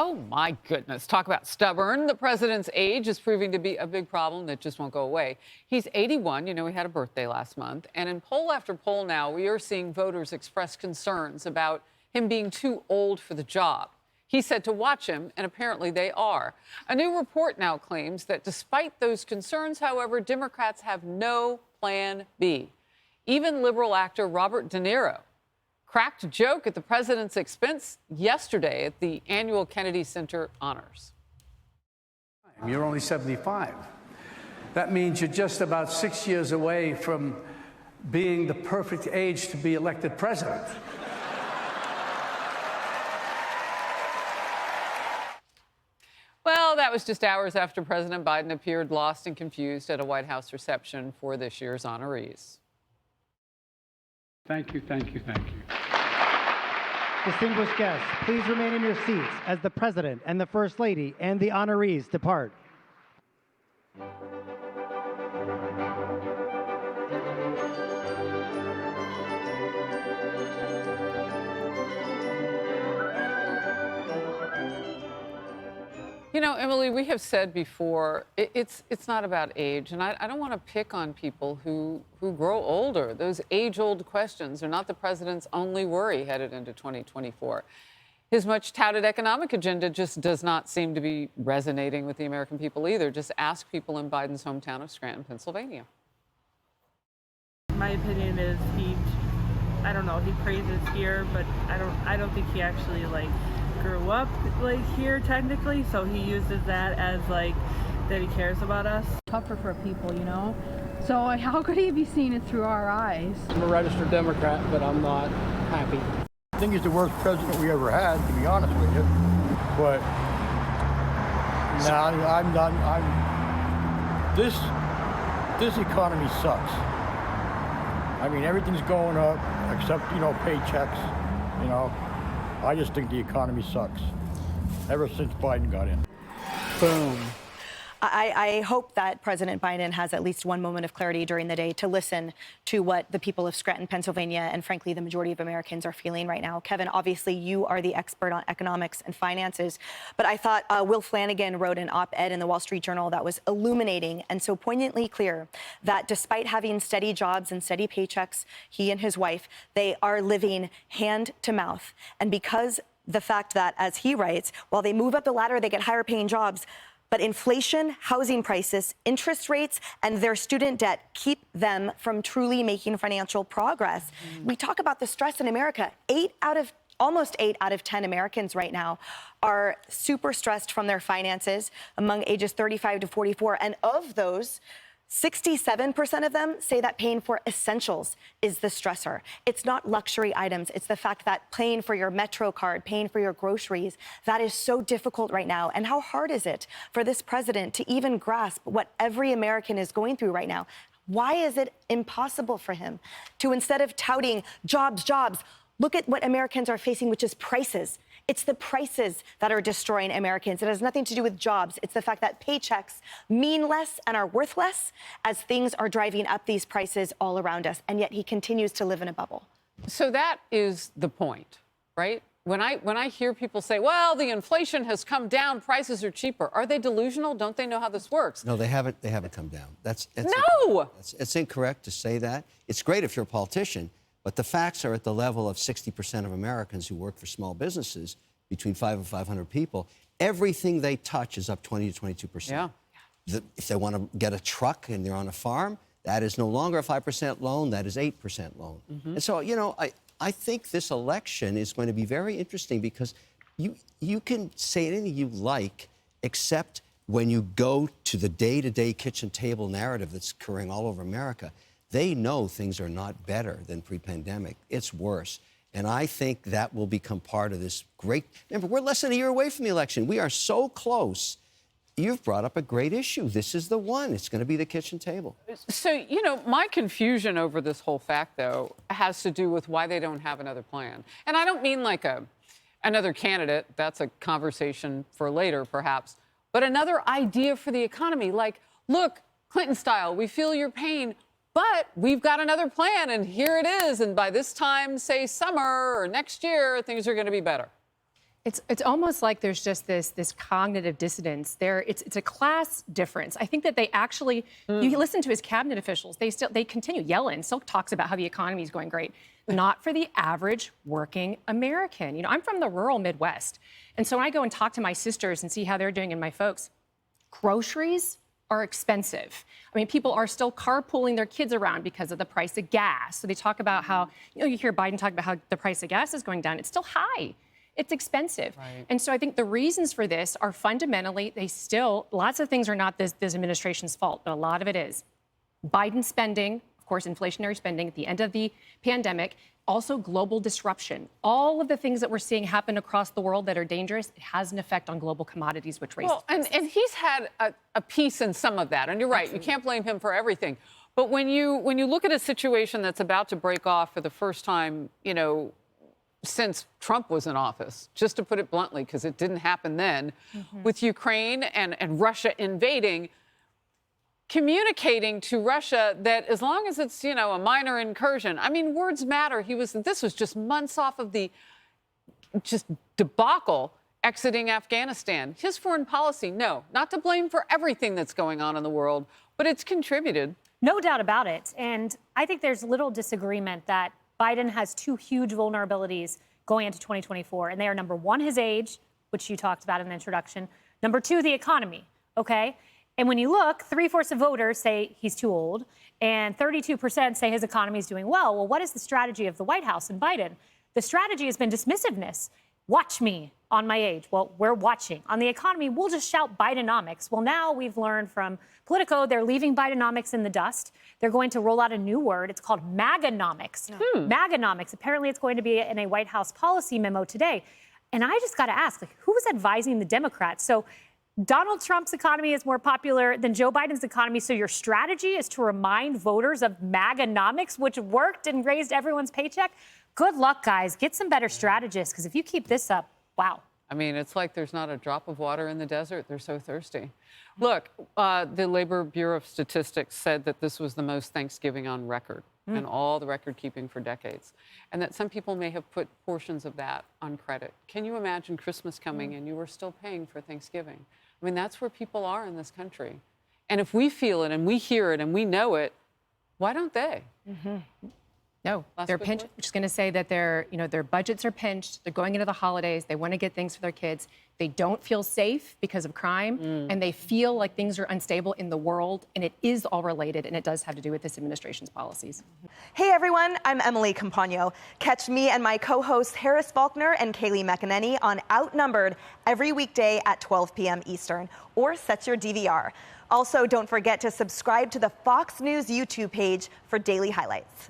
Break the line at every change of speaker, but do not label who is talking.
Oh, my goodness. Talk about stubborn. The president's age is proving to be a big problem that just won't go away. He's 81. You know, he had a birthday last month. And in poll after poll now, we are seeing voters express concerns about him being too old for the job. He said to watch him, and apparently they are. A new report now claims that despite those concerns, however, Democrats have no plan B. Even liberal actor Robert De Niro cracked a joke at the president's expense yesterday at the annual Kennedy Center honors.
You're only 75. That means you're just about 6 years away from being the perfect age to be elected president.
Well, that was just hours after President Biden appeared lost and confused at a White House reception for this year's honorees.
Thank you, thank you, thank you.
Distinguished guests, please remain in your seats as the President and the First Lady and the honorees depart.
You know, Emily, we have said before, it's not about age, and I don't want to pick on people who grow older. Those age-old questions are not the president's only worry headed into 2024. His much-touted economic agenda just does not seem to be resonating with the American people either. Just ask people in Biden's hometown of Scranton, Pennsylvania.
My opinion is I don't know, he praises here, but I don't think he actually grew up here technically, so he uses that as that he cares about us.
Tougher for people, you know? So how could he be seeing it through our eyes?
I'm a registered Democrat, but I'm not happy.
I think he's the worst president we ever had, to be honest with you. But no, I'm done. This economy sucks. I mean, everything's going up except, paychecks, I just think the economy sucks ever since Biden got in.
Boom.
I hope that President Biden has at least one moment of clarity during the day to listen to what the people of Scranton, Pennsylvania, and frankly, the majority of Americans are feeling right now. Kevin, obviously, you are the expert on economics and finances, but I thought Will Flanagan wrote an op-ed in the Wall Street Journal that was illuminating and so poignantly clear that despite having steady jobs and steady paychecks, he and his wife, they are living hand to mouth. And because the fact that, as he writes, while they move up the ladder, they get higher paying jobs, but inflation, housing prices, interest rates, and their student debt keep them from truly making financial progress. We talk about the stress in America. Almost 8 out of 10 Americans right now are super stressed from their finances among ages 35 to 44. And of those, 67% of them say that paying for essentials is the stressor. It's not luxury items. It's the fact that paying for your Metro card, paying for your groceries, that is so difficult right now. And how hard is it for this president to even grasp what every American is going through right now? Why is it impossible for him to, instead of touting jobs, look at what Americans are facing, which is prices? It's the prices that are destroying Americans. It has nothing to do with jobs. It's the fact that paychecks mean less and are worth less as things are driving up these prices all around us. And yet he continues to live in a bubble.
So that is the point, right? When I hear people say, well, the inflation has come down, prices are cheaper, are they delusional? Don't they know how this works?
No, they haven't come down. That's
no!
It's incorrect to say that. It's great if you're a politician, but the facts are at the level of 60% of Americans who work for small businesses, between 5 and 500 people. Everything they touch is up 20 to 22%.
Yeah.
If they want to get a truck and they're on a farm, that is no longer a 5% loan, that is 8% loan. And so, I think this election is going to be very interesting because you can say anything you like, except when you go to the day-to-day kitchen table narrative that's occurring all over America. They know things are not better than pre-pandemic. It's worse. And I think that will become part of this great... Remember, we're less than a year away from the election. We are so close. You've brought up a great issue. This is the one. It's going to be the kitchen table.
So, my confusion over this whole fact, though, has to do with why they don't have another plan. And I don't mean like another candidate. That's a conversation for later, perhaps. But another idea for the economy. Like, look, Clinton style, we feel your pain. But we've got another plan, and here it is. And by this time, say summer or next year, things are going to be better.
It's almost like there's just this cognitive dissonance there. It's a class difference. I think that they actually, you listen to his cabinet officials, they continue. Yellen still talks about how the economy is going great. Not for the average working American. You know, I'm from the rural Midwest. And so when I go and talk to my sisters and see how they're doing and my folks, groceries are expensive. I mean, people are still carpooling their kids around because of the price of gas. So they talk about how, you hear Biden talk about how the price of gas is going down. It's still high. It's expensive. Right. And so I think the reasons for this are fundamentally, lots of things are not this administration's fault, but a lot of it is. Biden spending, of course, inflationary spending at the end of the pandemic, also global disruption. All of the things that we're seeing happen across the world that are dangerous, it has an effect on global commodities, which raises prices.
And he's had a piece in some of that. And you're right, you can't blame him for everything. But when you look at a situation that's about to break off for the first time, since Trump was in office, just to put it bluntly, because it didn't happen then, with Ukraine and Russia invading, communicating to Russia that as long as it's, a minor incursion, I mean, words matter. This was just months off of the just debacle exiting Afghanistan. His foreign policy, no, not to blame for everything that's going on in the world, but it's contributed.
No doubt about it. And I think there's little disagreement that Biden has two huge vulnerabilities going into 2024. And they are, number one, his age, which you talked about in the introduction. Number two, the economy, okay? And when you look, 3/4 of voters say he's too old, and 32% say his economy is doing well. Well, what is the strategy of the White House and Biden? The strategy has been dismissiveness. Watch me on my age. Well, we're watching. On the economy, we'll just shout Bidenomics. Well, now we've learned from Politico, they're leaving Bidenomics in the dust. They're going to roll out a new word. It's called MAGAnomics. MAGAnomics. Apparently, it's going to be in a White House policy memo today. And I just got to ask, who's advising the Democrats? So Donald Trump's economy is more popular than Joe Biden's economy. So your strategy is to remind voters of MAGAnomics, which worked and raised everyone's paycheck. Good luck, guys. Get some better strategists, because if you keep this up, wow.
I mean, it's like there's not a drop of water in the desert. They're so thirsty. Look, the Labor Bureau of Statistics said that this was the most Thanksgiving on record and all the record keeping for decades, and that some people may have put portions of that on credit. Can you imagine Christmas coming and you were still paying for Thanksgiving? I mean, that's where people are in this country. And if we feel it and we hear it and we know it, why don't they?
No, they're pinched, which is going to say that their budgets are pinched. They're going into the holidays. They want to get things for their kids. They don't feel safe because of crime, and they feel like things are unstable in the world, and it is all related, and it does have to do with this administration's policies.
Hey, everyone. I'm Emily Compagno. Catch me and my co-hosts Harris Faulkner and Kaylee McEnany on Outnumbered every weekday at 12 p.m. Eastern, or set your DVR. Also, don't forget to subscribe to the Fox News YouTube page for daily highlights.